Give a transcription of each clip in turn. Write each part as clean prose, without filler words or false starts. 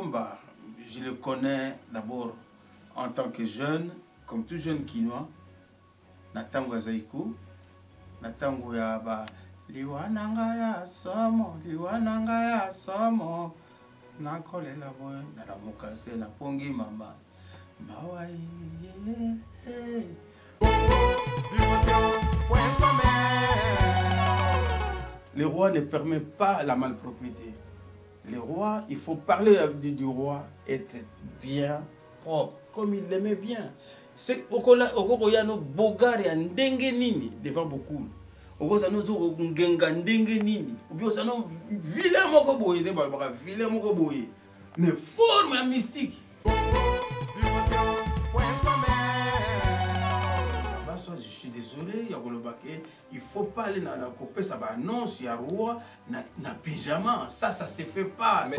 Wamba, je le connais d'abord en tant que jeune, comme tout jeune Kinois. Natango ya Zaiku, Natango ya ba liwananga ya somo, liwananga ya somo. Nakolela boy, nalamukase na pongi mama. Mawai. Le roi ne permet pas la malpropreté. Le roi, il faut parler du roi, être bien propre, comme il l'aimait bien. C'est Okokoyano Bogar et Ndenge Nini devant beaucoup. Okosano Ngenga Ndenge Nini. Ou bien Osano vilain Mokoboye, vilain Mokoboye. Mais forme mystique. Je suis désolé, il faut pas aller dans la copie, ça va annoncer, il y a roi, na pyjama, ça se fait pas. Mais...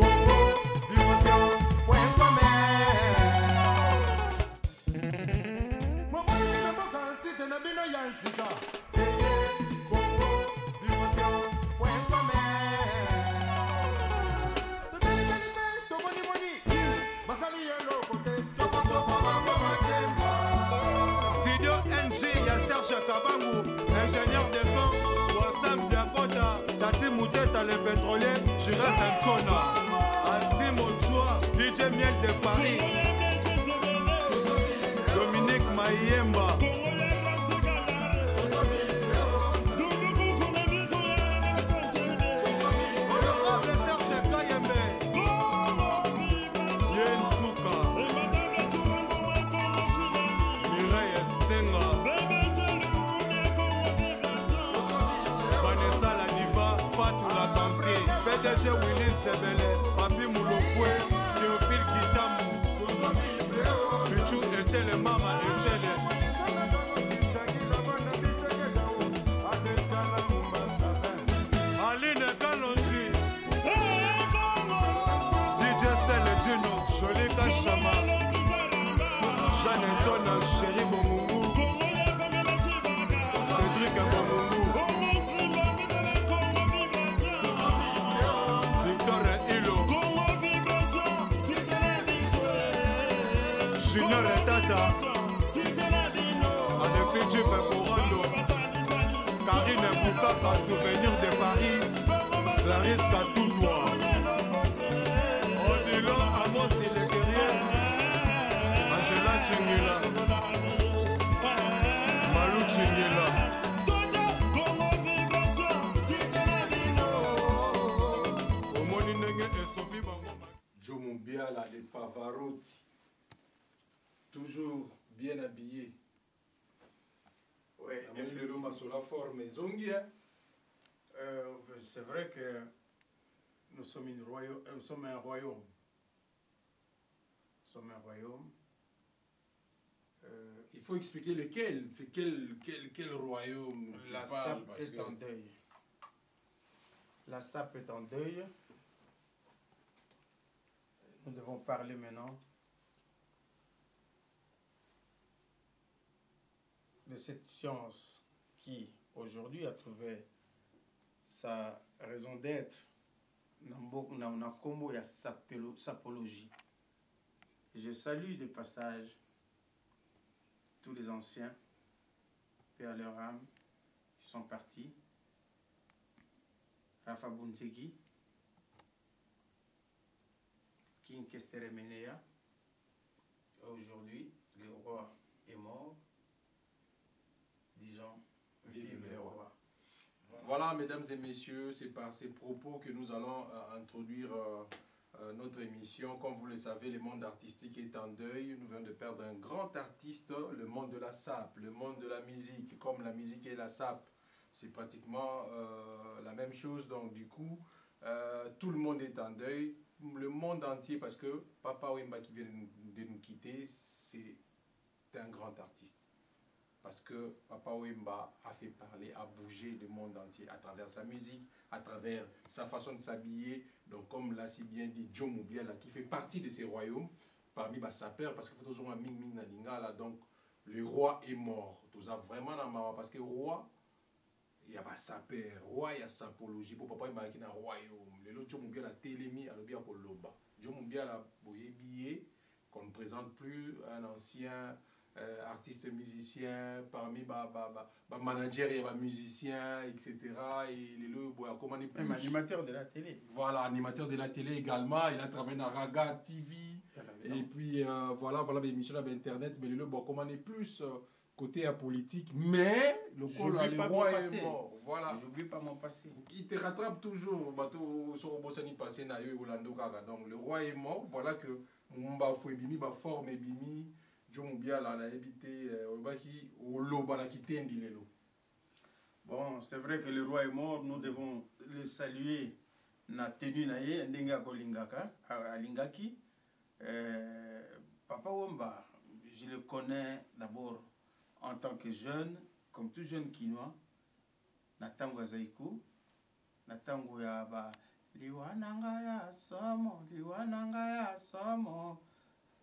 Ingénieur de son, Wassam Diakota, Tati Mouteta le pétrolier, Jira Sansona, Anti Mochoa, DJ Miel de Paris, Dominique Mayemba, PDG Willis Sebele, Papi Moulokwe, Théophile Kitamou, Michou Echele Mama Echele. Aline Kalonji, DJ Sele Gino, Jolika Chama, Jeanne Antona, Chéri Bomoumou, Cédric Bomoumou. Junior et Tata, Adefi Djipe Korando, Karine Boukaka, souvenir de Paris, Clarisse Katoudoua, Odilo Amos et les guerriers, Angela Chingila, Malou Chingila. Jomo Biala de Pavarotti. Toujours bien habillé. Oui, c'est vrai que nous sommes un royaume. Nous sommes un royaume. Il faut expliquer lequel. C'est quel royaume tu la parles, SAP est en deuil. La SAP est en deuil. Nous devons parler maintenant de cette science qui, aujourd'hui, a trouvé sa raison d'être dans la combo et sapologie. Je salue de passage tous les anciens, paix à leur âme, qui sont partis. Rafa Bunzegi, King Kestere Menea. Aujourd'hui, le roi est mort. Disons, vive le roi. Voilà, mesdames et messieurs, c'est par ces propos que nous allons introduire notre émission. Comme vous le savez, le monde artistique est en deuil. Nous venons de perdre un grand artiste, le monde de la SAP, le monde de la musique. Comme la musique et la SAP, c'est pratiquement la même chose. Donc du coup, tout le monde est en deuil. Le monde entier, parce que Papa Wemba qui vient de nous quitter, c'est un grand artiste. Parce que Papa Wemba a fait parler, a bougé le monde entier à travers sa musique, à travers sa façon de s'habiller. Donc comme l'a si bien dit Jomo Biala, qui fait partie de ces royaumes, parmi sa peur, parce qu'il faut toujours un ming là. Donc le roi est mort. Tout ça vraiment dans ma parce que le roi, il y a pas saper roi ya sapologie pour papa il na royaume le lot Moumbia la télémi à l'obia ko loba Moumbia la boyebié qu'on ne présente plus un ancien artiste musicien parmi manager et musicien etc. Et le même animateur de la télé. Voilà, animateur de la télé également. Il a travaillé dans Raga TV. Et puis voilà l'émission sur internet. Mais le comment est plus côté politique. Mais le roi est mort. Voilà. J'oublie pas mon passé. Il te rattrape toujours. Donc le roi est mort. Voilà que Mumba Fouebimi va former Bimi. Bon, c'est vrai que le roi est mort, nous devons le saluer. Na tenu naye ndenga ko lingaka à lingaki. Papa Womba, je le connais d'abord en tant que jeune, comme tout jeune Kinois. Natango Zaiku, natango ya ba liwananga ya somo,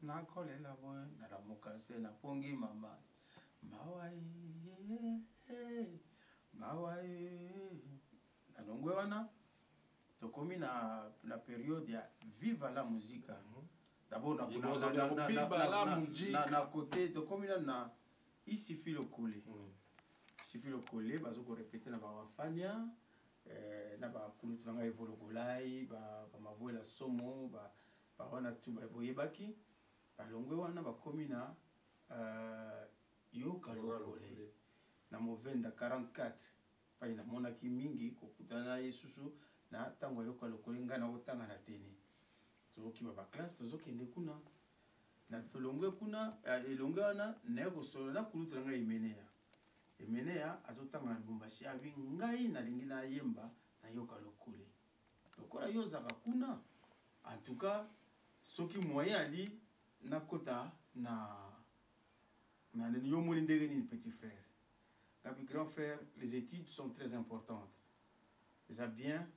nakolela boy nalamukase na pongi mama mawaye nalongwe wana tokomi na période ya viva la musique d'abord na côté tokomi na isifi le collé bazo ko répéter na bafanya na ba kulutu na ngai vologolai ba mavoela somo ba wana tu ba boyebaki alongwe wana bakomi na yoka lokole na movenda 44 pa ina monaki mingi kokutana yesusu na tango yoka lokole ngana otanga na tene toki ba classe tozokende kuna na tolongwe kuna elongwe wana na kosolo na kulutu na emenea azotanga na Lubumbashi abi ngai na lingi na yemba na yoka lokole lokola yozaka kuna en tout cas soki moyen ali nakota na yomoni ndenge ni petit frère kapi grand frère les études sont très importantes ça bien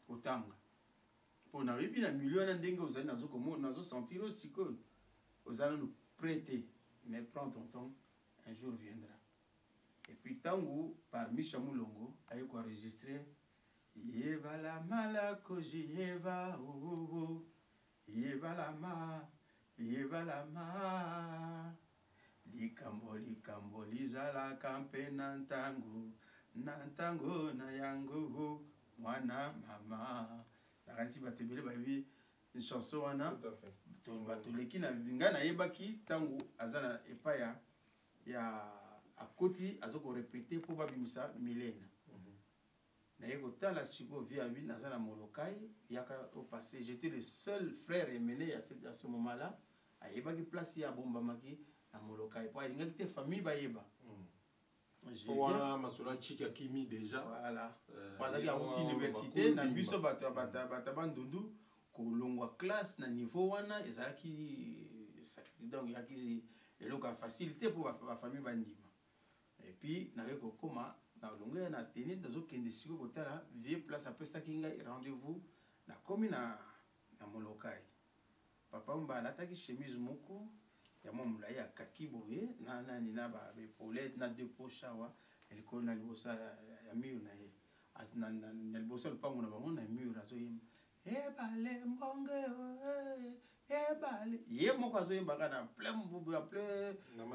otanga pour na bibi na milieu na ndenge ozali nazo komona nazo sentir aussi que ozali nous prêter mais prends ton temps un jour viendra et puis tango par Micha Mulongo ayo ko enregistrer yeva la malako jieva yeva la ma likambo lizala kampe na ntango na yango mwana mama nakati batebele babi une chanson wana batoleki na vinga na yebaki tango azana epaya ya akoti azoko répéter pour babimisa milena naye kotala siko via lui nazana molokai yaka au passé j'étais le seul frère émené à ce moment là ayebaki place ya bombamaki na molokai po ingaki te famille bayeba voilà masola chika kimi déjà voilà bazaki à université na biso bata bandundu kolongwa classe na niveau wana ezalaki donc yaki eloka facilité pour la famille bandima et puis naye kokoma na longue na teni dazo kende siko kotala vieux place après ça kinga rendez-vous na komi na molokai papa mba lataki chemise moko ya momula ya kaki boye na nina ba épaulettes na deux poches wa elle kona libosa ya mur na ye na libosa lupango na bango na mur azo yemba ebale mbonge ebale ye moko azo yemba kana plein mbubu ya plein na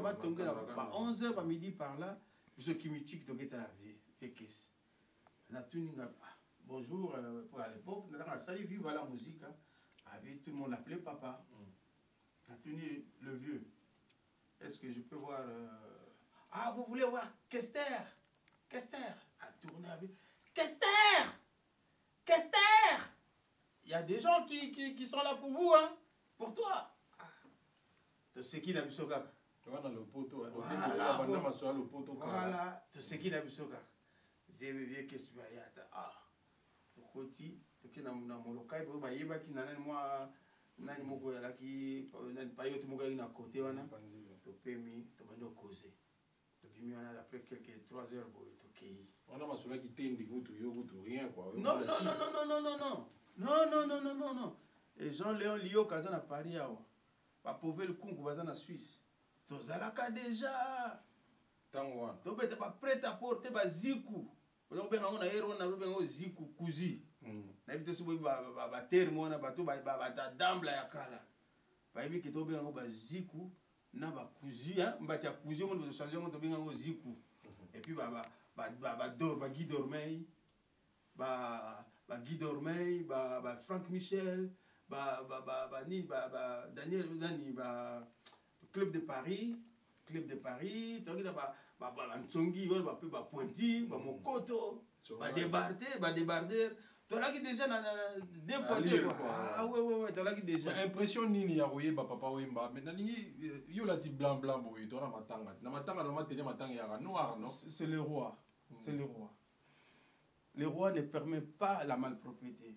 matonge na ba 11h ba midi par là biso kimitik toketa la vie qu'est-ce na tuninga bonjour pour à l'époque na sali vive la musique avec tout le monde l'appelait papa na tuni le vieux est-ce que je peux voir ah vous voulez voir Kester a tourné avec Kester il y a des gens qui sont là pour vous hein pour toi tu sais qui na biso kaka voilà le poteau voilà tu sais qui na biso kaka vieux qu'est-ce que yata koti toki na molokai bo bayebaki na nani moko yalaki nani payote moko yaki na côté wana topemi tobando causer topimi wana après quelques 3 heures boy tokei wana masola ki tendi kutu yo kutu rien quoi non et Jean-Léon Lio kaza na Paris awa ba pauvre le kungu baza na Suisse tozalaka déjà to beta ba prêt à porter ba ziku to benga on a ero na benga ziku kuzi na bita subo ba terme na bato ba ta dambla ya kala ba ibi to benga ba ziku na ba kuzi hein mbati ya kuzi on peut changer on to benga ziku et puis ba Guy Dormeil ba Guy Dormeil ba Franck Michel ba Daniel Dani ba Club de Paris donc il ba Ntsongi ba Pointi ba Mokoto ba débarder tu as déjà deux fois ah ouais tu as déjà impression nini ya koyeba papa Wemba mais nalingi yo la ti blanc boy to na matanga na matenya matanga ya noir non c'est le roi le roi ne permet pas la malpropreté.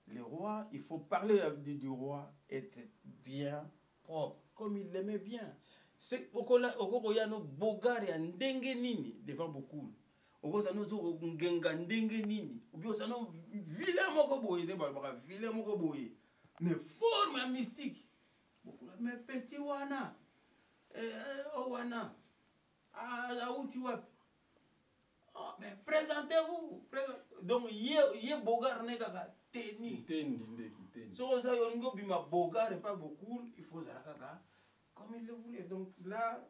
Le roi, il faut parler du roi, être bien propre, comme il l'aimait bien. C'est okoya no bogar ya ndenge nini devant beaucoup. Okoza no zo ngenga ndenge nini. Obi oza no vilain moko boye de ba vilain moko boye. Mais forme mystique. Mais petit wana. Wana. Auti wapi. Mais présentez-vous. Donc, yé bogar n'est qu'à tenir. So, ça, on go bima bogar et pas beaucoup. Il faut ça comme il le voulait. Donc, là,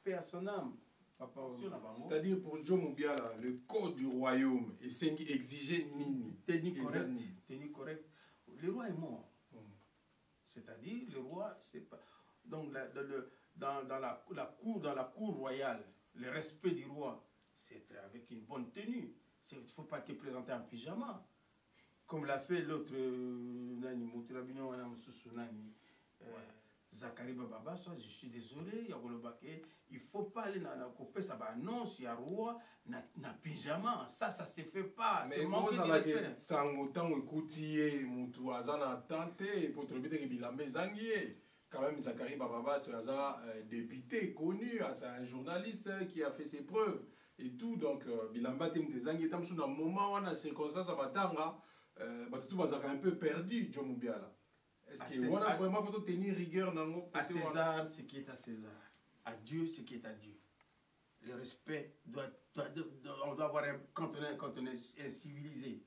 personne c'est-à-dire pour Joe Mubiala, le code du royaume exigeait nini. Tenir correct. Le roi est mort. C'est-à-dire, le roi, c'est pas. Donc, dans la cour royale, le respect du roi, c'est avec une bonne tenue. Il ne faut pas te présenter en pyjama. Comme l'a fait l'autre Zachary Bababa, je suis désolé, il ne faut pas aller dans la copie, ça va annonce, il y a roi, na pyjama. Ça ne se fait pas. Mais moi, ça va être sans autant écouter, Moutou Azana tenté, pour te le dire, il a mes quand même, Zachary Bababa, c'est un député connu, c'est un journaliste qui a fait ses preuves et tout. Donc, Bilamba Tim des Anguilles, dans un moment où on a circonstance à Matanga, tout va un peu perdu, John Mubiala. Est-ce qu'on a vraiment faut tenir rigueur dans nos à César, ce qui est à César. À Dieu, ce qui est à Dieu. Le respect on doit avoir quand on est civilisé.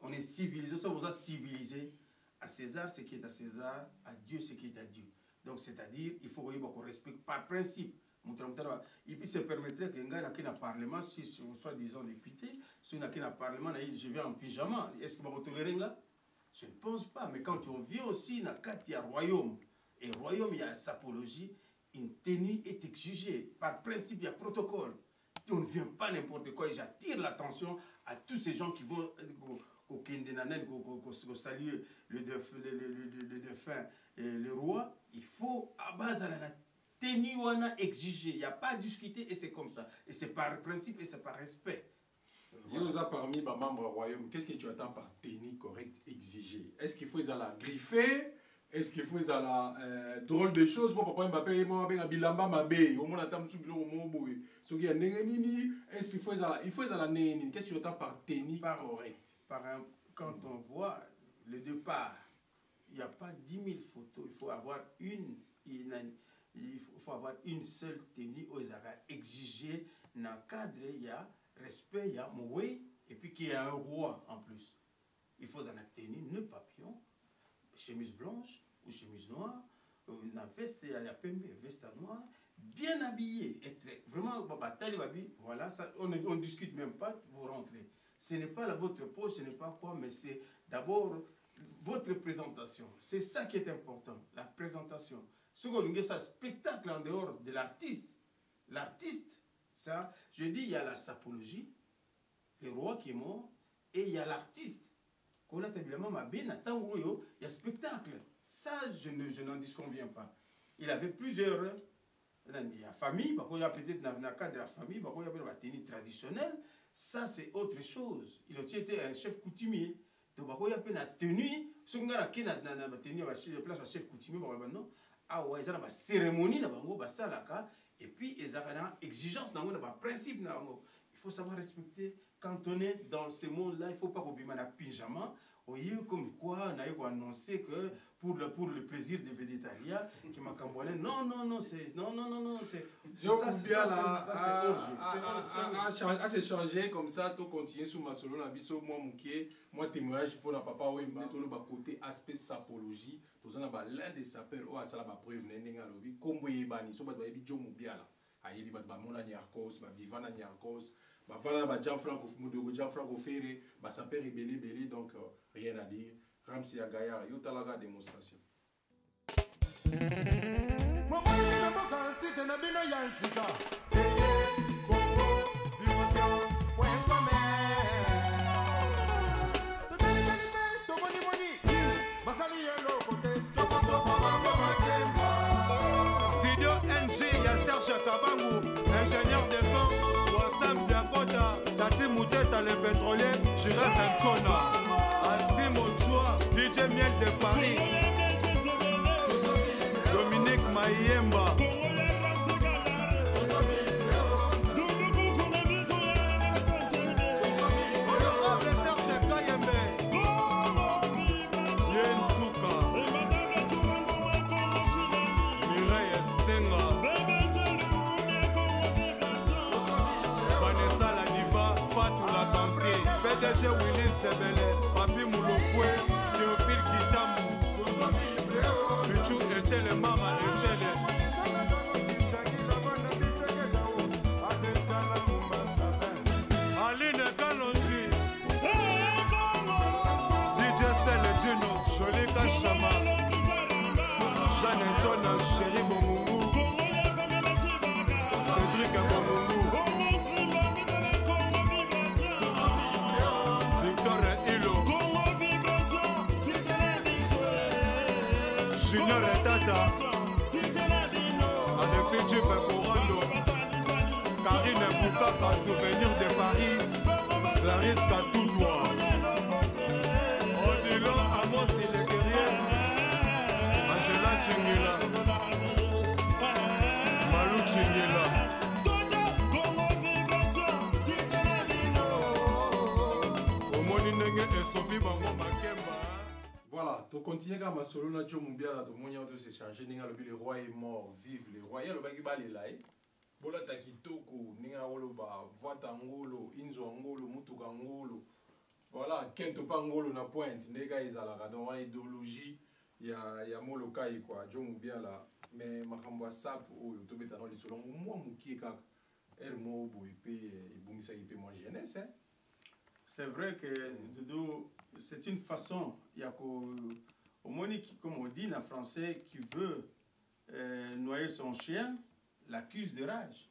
On est civilisé, ça vous a civilisé. À César ce qui est à César, à Dieu ce qui est à Dieu. Donc c'est-à-dire, il faut qu'on respecte par principe. Et puis ça permettrait que un qui n'a parlement, si soit disant député, si on a qui n'a parlement, je vais en pyjama. Est-ce qu'il va tolérer là? Je ne pense pas. Mais quand on vient aussi dans il y a royaume. Et royaume, il y a sapologie, une tenue est exigée. Par principe, il y a protocole. On ne vient pas n'importe quoi. Et j'attire l'attention à tous ces gens qui vont au Kendenanen, au salut le défunt, le roi. Il faut, à base de la tenue, on a exigé. Il n'y a pas à discuter et c'est comme ça. Et c'est par principe et c'est par respect. Voilà. Parmi les membres du royaume, qu'est-ce que tu attends par tenue correcte exigée? Est-ce qu'il faut la griffer? Est-ce qu'il faut la drôle de choses? Bon, papa Mbappé, moi, ben bilamba mabé. Au moins, attends sur le moment boy. Ce qui est neni. Est-ce qu'il faut la neni? Qu'est-ce que tu attends par tenue correcte? Quand on voit le départ, il n'y a pas 10 000 photos. Il faut avoir une seule tenue aux arrêts exigée dans le cadre. Il y a respect, il y a moué, et puis qu'il y a un roi en plus. Il faut en tenir nœud papillon, chemise blanche ou chemise noire, une veste, il y a pembe, veste noire, bien habillé, être vraiment, voilà, ça, on ne discute même pas, vous rentrez. Ce n'est pas votre poche, ce n'est pas quoi, mais c'est d'abord votre présentation. C'est ça qui est important, la présentation. Ce qu'on dit, c'est un spectacle en dehors de l'artiste. L'artiste, ça, je dis, il y a la sapologie, le roi qui est mort, et il y a l'artiste. Il y a spectacle. Ça, je n'en disconviens pas. Il avait plusieurs. Il y a famille, il y a peut-être dans le cadre de la famille, il y a la tenue traditionnelle. Ça, c'est autre chose. Il a été un chef coutumier. Donc, il y a la tenue. Si on a la tenue, la place de chef coutumier, il y a une cérémonie, et puis il y a une exigence, un principe. Il faut savoir respecter. cantonner dans ce monde-là. Il ne faut pas qu'on un pyjama. Oui, comme quoi, on a annoncé que pour le plaisir des végétariens, qui m'a cambré. Non, c'est. Non, c'est. Ça, c'est à s'échanger comme ça, tu continues sur ma solo, moi, témoignage pour la papa, oui, tout le côté aspect sapologie, tout ça, l'un des sapeurs, oh, ça, la preuve, comme vous y bani, so, bah, bah, Joe Moubiala. Ayebi bat ba mona nyarkos ba vivana nyarkos ba vala ba Jean Franco Mudogo Jean Franco Ferré ba saper belé donc rien à dire Ramsi Agaya yo talaga démonstration Mo vole na boka site na bino yansika Congo vivation.com to tali to moni basali yelo kote to koto bango makemba Studio NG ya Serge Kabangu ingénieur de son Wasam Diakota Tati Mouteta le pétrolier Jira Santona Antimo Chua DJ Miel de Paris Dominique Mayemba PDG Willis Sebele, Papi Moulokwe, Théophile Kitamu, Michou Echele, Mama Echele. Aline Kalonji, DJ Seledino, Jolika Chama, Jeanne Antona, Chéri Bomungu, Cédric Bomungu. Junior et Tata Alexis Djipe Corando Karine Boukaka Souvenir de Paris Clarisse Katoudoua Odilo Amos il est guerrier Angela Chingela Malou Chingela Omoni Nenge Esobi Bango Makemba. Voilà, tu continues à ma solo, na Joe Moubiala, tout le monde a s'échanger, le roi est mort, vive le roi, il y a le bagui balé là, Bola Takitoko, Ninga Oloba, Voita Ngolo, Inzo Ngolo, Mutuka Ngolo, voilà, Kento Pangolo na pointe, Nega Izalaga, dans l'idéologie, il y a Molokai, quoi, Joe Moubiala, mais Makamba Sap, ou le Tobetano, les solons, moi, Mouki, Kak, El Mobo, et Boumissa, et moi, jeunesse, hein. C'est vrai que Dodo, c'est une façon, il y a au moins, comme on dit en français, qui veut noyer son chien, l'accuse de rage.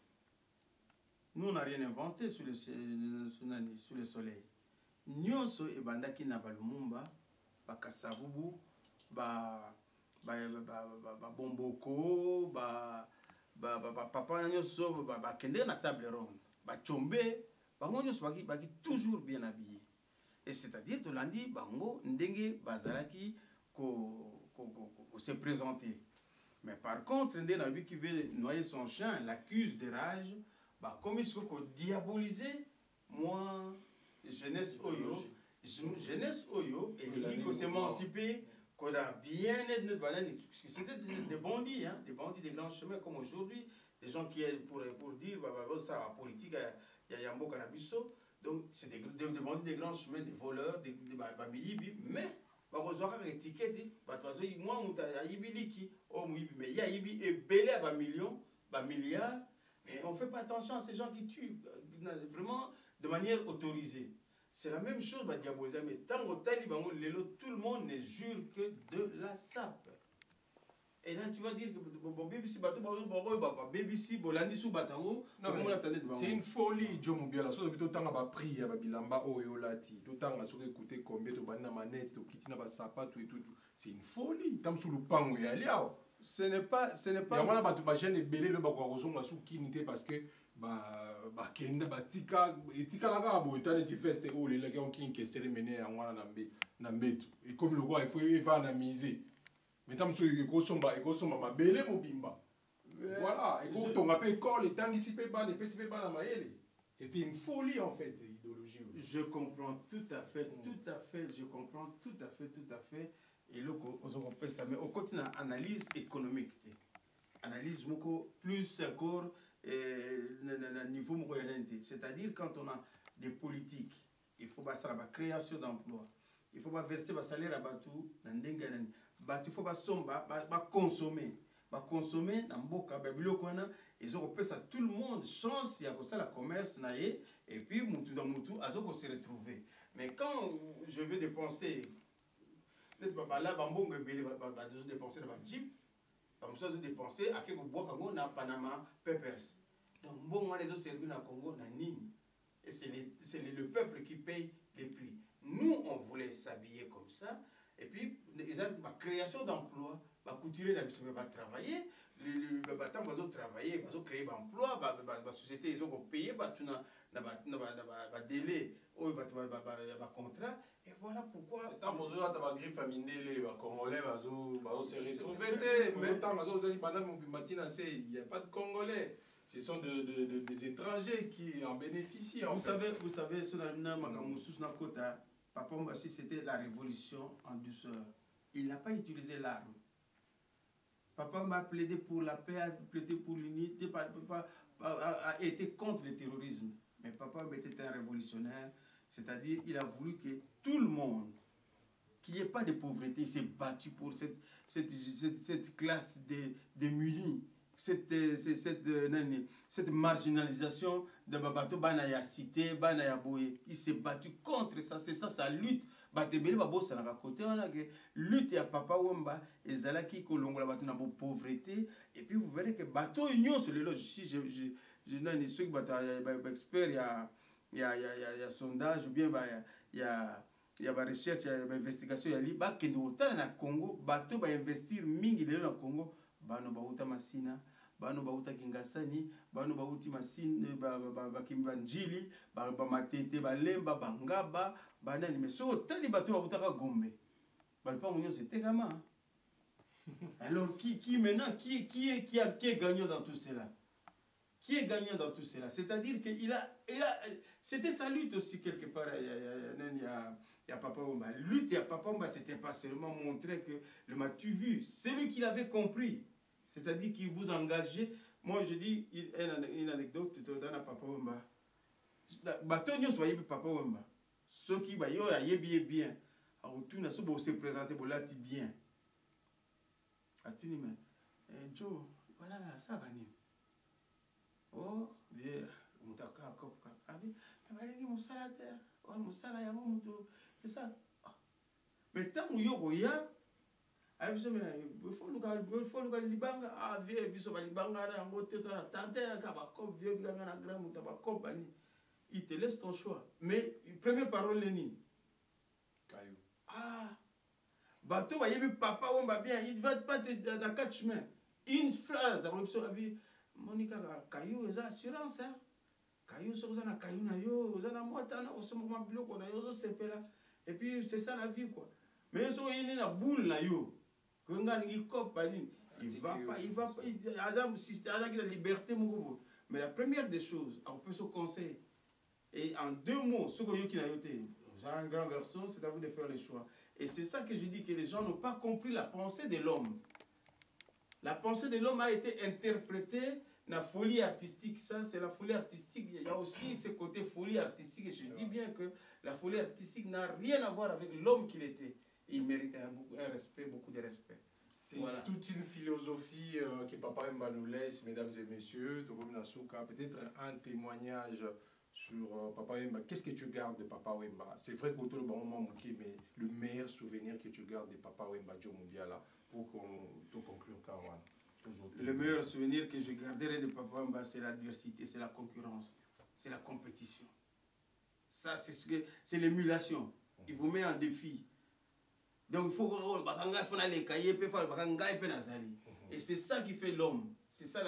Nous, on n'a rien inventé sur le soleil. Nyonso et bandaki na balumumba, ba kasavubu, ba bomboko, ba papa nyonso, ba kende na table ronde, ba chombe. Bango baki toujours bien habillé. Et c'est-à-dire que lundi, bango ndenge bazalaki se présenter. Mais par contre, ndenge qui veut noyer son chien, l'accuse de rage, bah comme il faut diaboliser moi jeunesse oyo, et il faut s'émanciper, qu'on a bien aidé parce que c'était des bandits, hein, des bandits des grands chemins comme aujourd'hui, des gens qui pour dire ça la politique. Il y a un beau cannabiso, donc c'est des bandits des grands chemins, des voleurs, des milibi, mais ils ont une étiquette, moi, mais il y a et belé à millions, milliards, mais on ne fait pas attention à ces gens qui tuent, vraiment de manière autorisée. C'est la même chose, diaboliser, mais tant que tout le monde ne jure que de la sape. Et là, tu vas dire que c'est une folie, Joe Moubiala. C'est une folie. Ce n'est pas. Parce que et comme le roi, il faut analyser. Mais tant que il faut ma belle mobimba. Voilà, et quand on appelle école, et tant qu'il s'y peut pas, les PCP pas la maille. C'était une folie en fait. idéologie. Je comprends tout à fait, je comprends tout à fait. Et là, mais au côté d'une analyse économique, analyse plus encore niveau, c'est-à-dire quand on a des politiques, il faut passer à la création d'emplois, il faut verser le salaire à Batou, il faut consommer. Consommer dans boka ils ont fait ça tout le monde chance il y a ça la commerce et puis mutu dans mutu azo se retrouver mais quand je veux dépenser là bambongo belé dépenser dans la jeep comme ça je dépenser à quelque bois kango na Panama Papers donc bon moi les autres servir na Congo na Nîmes et c'est le peuple qui paye les prix. Nous on voulait s'habiller comme ça et puis la création d'emplois va couturier va travailler les battants vont travailler vont créer emploi la société ils ont payé va délai va contrat et voilà pourquoi tant que vous avez la griffe familiale les Congolais vont se retrouver mais tant que vous avez il n'y a pas de Congolais. Ce sont des étrangers qui en bénéficient. Vous savez, Papa Mbassi, c'était la révolution en douceur. Il n'a pas utilisé l'arme. Papa m'a plaidé pour la paix, a plaidé pour l'unité, a été contre le terrorisme. Mais papa était un révolutionnaire, c'est-à-dire il a voulu que tout le monde, qu'il n'y ait pas de pauvreté, il s'est battu pour cette classe de munis. Cette marginalisation de Babato Banaya Cité, Banaya Boye, il s'est battu contre ça, c'est ça sa lutte. Batebele Babo Sanaka côté, on a que lutte à Papa Wamba et Zalaki Kolongola Bato na pauvreté. Et puis vous verrez que Bato Union sur le lot, si je n'ai ceux qui sont experts, il y a sondage, ou bien il y a recherche, il y a investigation, il y a liba, que nous autant na Congo, Bato va investir mingi dans le Congo. Bano bauta masina bano bauta kingasani bano bauti masine bakimbanjili matete balemba bangaba banani mais so tali bato bauta ka gombe balpa munyo c'était comment alors qui maintenant qui est gagnant dans tout cela, qui est gagnant dans tout cela, c'est-à-dire que il a c'était sa lutte aussi quelque part. Il y a Papa Wemba lutte et Papa Wemba c'était pas seulement montrer que le matu vu c'est lui qui l'avait compris. C'est-à-dire qu'il vous engagez. Moi, je dis une anecdote dans Papa Wemba. Batonio soyez Papa Wemba. Ceux qui va y bien. Alors, tout n'a pas se présenter pour l'ati bien. Atuni mais Joe, voilà ça va ni. Oh, vieux, mutaka kopka. Abi, abalingi musala terre. Oh, musala ya mutu. Et ça. Mais tant où yoya il faut le libanga ah vieux biso balibanga na ngote to la tante ka ba kop vieux biganga na grand muta ba kop ani il te laisse ton choix mais première parole Lénine Caillou ah bateau ba yebi Papa Wemba bien il va pas te dans quatre chemins une phrase alors biso abi Monica Caillou eza assurance hein Caillou so na Caillou na yo za na mota na osomo ma biloko na yo zo sepela et puis c'est ça la vie quoi mais so yini na boule na yo il va pas, il va pas, il a la liberté, mais la première des choses, on peut se conseiller. Et en deux mots, ce que vous avez un grand garçon, c'est à vous de faire les choix. Et c'est ça que je dis que les gens n'ont pas compris la pensée de l'homme. La pensée de l'homme a été interprétée dans la folie artistique. Ça, c'est la folie artistique. Il y a aussi ce côté folie artistique. Et je dis bien que la folie artistique n'a rien à voir avec l'homme qu'il était. Il mérite un respect, beaucoup de respect. C'est voilà. Toute une philosophie que Papa Wemba nous laisse, mesdames et messieurs. Peut-être un témoignage sur Papa Wemba. Qu'est-ce que tu gardes de Papa Wemba? C'est vrai qu'autour le bon moment, mais le meilleur souvenir que tu gardes de Papa Wemba Joe Moubiala pour conclure Kawana. Le meilleur souvenir que je garderai de Papa Wemba, c'est l'adversité, c'est la concurrence, c'est la compétition. Ça, c'est l'émulation. Il vous met en défi. Donc il faut les cahiers, et c'est ça qui fait l'homme. C'est ça,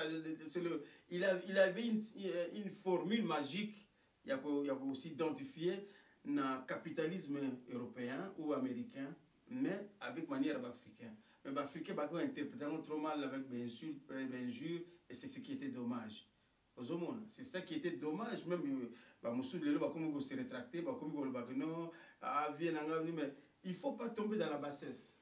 il avait une formule magique. Il y a aussi identifié le capitalisme européen ou américain, mais avec manière africaine. Mais l'Africain va interpréter trop mal avec injure, et c'est ce qui était dommage. C'est ça qui était dommage. Même, Moussou Lelo, comme se rétracter, comme non, mais il ne faut pas tomber dans la bassesse.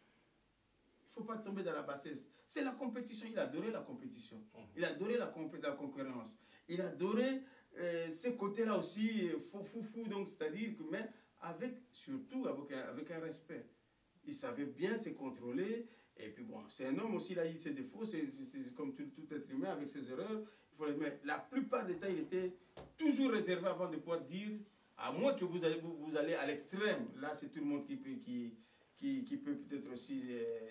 Il ne faut pas tomber dans la bassesse. C'est la compétition. Il a adoré la compétition. Il a adoré la concurrence. Il a adoré ce côté-là aussi, fou. Donc, c'est-à-dire que, mais surtout avec un respect. Il savait bien se contrôler. Et puis bon, c'est un homme aussi, il a eu ses défauts, c'est comme tout être humain avec ses erreurs. Mais la plupart des temps, il était toujours réservé avant de pouvoir dire, à moins que vous allez à l'extrême. Là, c'est tout le monde qui peut peut-être aussi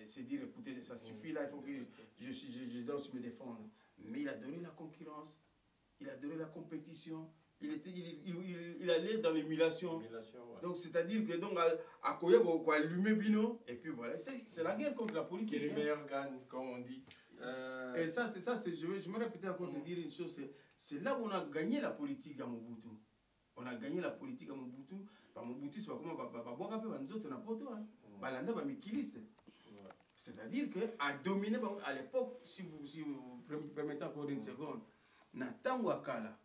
se dire, écoutez, ça suffit, là, il faut que je dois aussi me défendre. Mais il a donné la concurrence, il a donné la compétition. Il allait dans l'émulation. Ouais. Donc, c'est-à-dire que donc à Koya, quoi, allumer Bino, et puis voilà. C'est la guerre contre la politique. Que les meilleurs gagnent, comme on dit. Et ça, je me répète encore de dire une chose, c'est là où on a gagné la politique à Mobutu. On a gagné la politique à Mobutu. Mobutu, c'est pas comment c'est-à-dire qu'à dominer, à l'époque, si vous permettez encore une seconde, Natango Akala,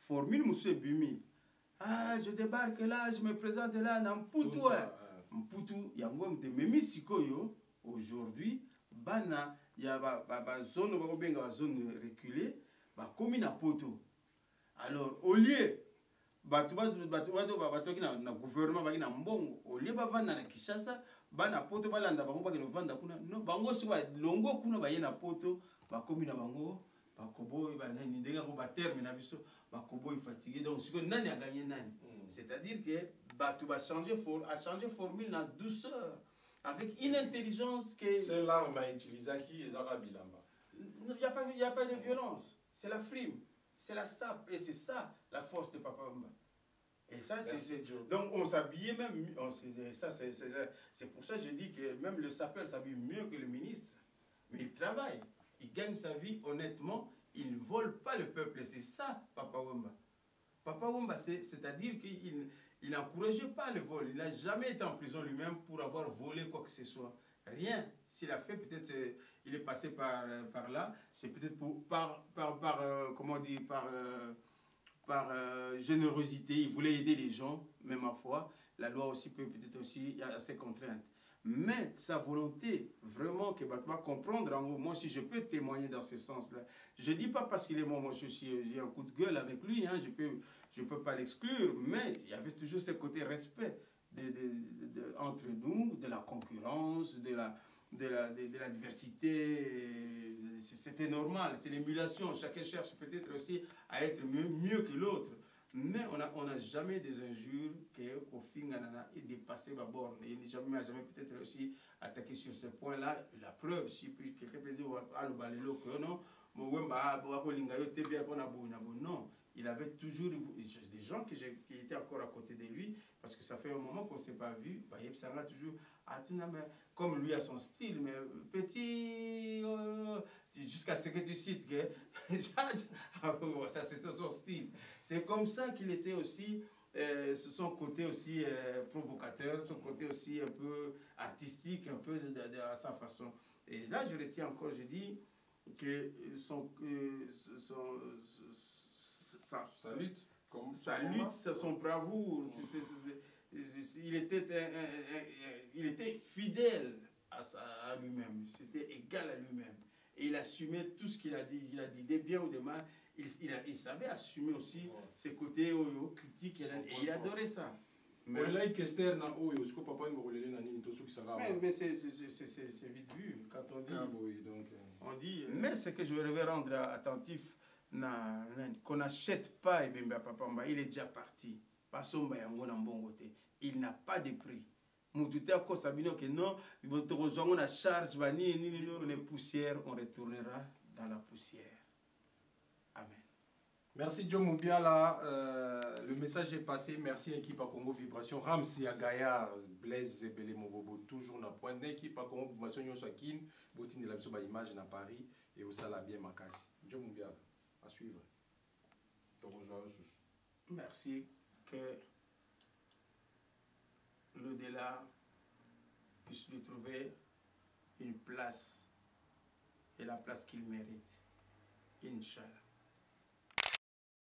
formule Moussou Bimi. Ah, je débarque là, je me présente là, Namputu. Mputu, yango mte memi sikoyo, aujourd'hui, bana, ya ba zone reculée, ba komi na poto. Alors, au lieu, na gouvernement, ba na mbongo, au lieu ba vanda na Kinshasa, bana poto balanda bango ba no vanda kuna, no bango so ba longo kuna ba ye na poto, ba komi na bango, ba koboy ba nani ndenga ko ba terme na biso, ba koboy fatigué. Donc siko nani a gagné nani. C'est-à-dire que Batou a changé formule en douceur, avec une intelligence que... C'est l'arme à utiliser qui est Zarabilamba. Il n'y a pas de violence, c'est la frime, c'est la sape, et c'est ça la force de Papa Wemba. Et ça, donc on s'habillait même, c'est pour ça que je dis que même le sapeur s'habille mieux que le ministre. Mais il travaille, il gagne sa vie honnêtement, il ne vole pas le peuple, et c'est ça Papa Wemba. Papa Wemba, c'est-à-dire qu'il n'encourageait pas le vol. Il n'a jamais été en prison lui-même pour avoir volé quoi que ce soit. Rien. S'il a fait, peut-être, il est passé par là. C'est peut-être par générosité. Il voulait aider les gens, même ma foi. La loi aussi peut-être aussi, il y a ses contraintes. Mais sa volonté, vraiment, que Batma comprendre, en gros, moi, si je peux témoigner dans ce sens-là, je ne dis pas parce qu'il est moi j'ai un coup de gueule avec lui, hein, je peux pas l'exclure, mais il y avait toujours ce côté respect entre nous, de la concurrence, de la diversité. C'était normal, c'est l'émulation. Chacun cherche peut-être aussi à être mieux que l'autre. Mais on n'a jamais des injures qu'au fin et dépassé ma borne. Il n'a jamais peut-être aussi attaqué sur ce point-là. La preuve, si quelqu'un peut dire que non, non, il avait toujours des gens qui étaient encore à côté de lui, parce que ça fait un moment qu'on ne s'est pas vu. Toujours, comme lui a son style, mais petit, jusqu'à ce que tu cites, ça c'est son style. C'est comme ça qu'il était aussi, son côté aussi provocateur, son côté aussi un peu artistique, un peu à sa façon. Et là, je retiens encore, je dis que sa lutte, son bravoure, il était fidèle à lui-même, c'était égal à lui-même. Et il assumait tout ce qu'il a dit. Il a dit des biens ou des mal. Il savait assumer aussi ses côtés critiques. Et il adorait ça. Mais c'est vite vu. Quand on dit, mais ce que je vais rendre attentif, qu'on n'achète pas Ebemba Papa, il est déjà parti. Il n'a pas de prix. Moutouté à cause sabino que non, on a charge, on est poussière, on retournera dans la poussière. Amen. Merci John Moubiala, le message est passé. Merci équipe à Congo Vibration. Ramsi à Gaillard, Blaise Zebele Mobobo, toujours dans le point d'équipe à Congo Vibration. Yosakin, Botine de la Bisoba Image à Paris et au Salabien Makassi. John Moubiala, à suivre. Merci que l'au-delà puisse lui trouver une place et la place qu'il mérite. Inch'Allah.